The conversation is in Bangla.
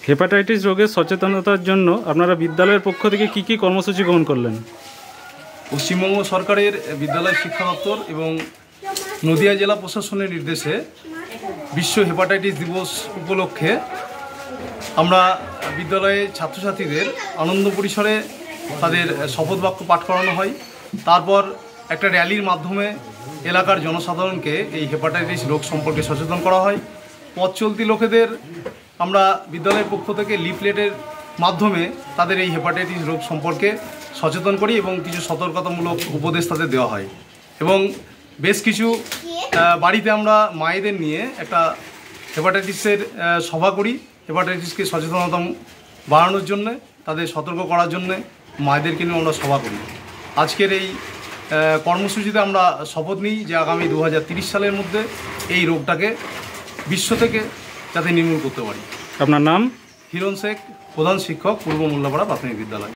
হেপাটাইটিস রোগের সচেতনতার জন্য আপনারা বিদ্যালয়ের পক্ষ থেকে কি কি কর্মসূচি গ্রহণ করলেন? পশ্চিমবঙ্গ সরকারের বিদ্যালয় শিক্ষা দপ্তর এবং নদিয়া জেলা প্রশাসনের নির্দেশে বিশ্ব হেপাটাইটিস দিবস উপলক্ষে আমরা বিদ্যালয়ে ছাত্রছাত্রীদের আনন্দ পরিসরে তাদের শপথ বাক্য পাঠ করানো হয়। তারপর একটা র্যালির মাধ্যমে এলাকার জনসাধারণকে এই হেপাটাইটিস রোগ সম্পর্কে সচেতন করা হয়। পথ চলতি লোকেদের আমরা বিদ্যালয়ের পক্ষ থেকে লিফলেটের মাধ্যমে তাদের এই হেপাটাইটিস রোগ সম্পর্কে সচেতন করি এবং কিছু সতর্কতামূলক উপদেশ তাদের দেওয়া হয়। এবং বেশ কিছু বাড়িতে আমরা মায়েদের নিয়ে একটা হেপাটাইটিসের সভা করি, হেপাটাইটিসকে সচেতনতা বাড়ানোর জন্য, তাদের সতর্ক করার জন্য মায়েদেরকে নিয়ে আমরা সভা করি। আজকের এই কর্মসূচিতে আমরা শপথ নিই যে আগামী 2030 সালের মধ্যে এই রোগটাকে বিশ্ব থেকে যাতে নির্মূল করতে পারি। আপনার নাম? হিরণ শেখ, প্রধান শিক্ষক, পূর্ব মোল্লাপাড়া প্রাথমিক বিদ্যালয়।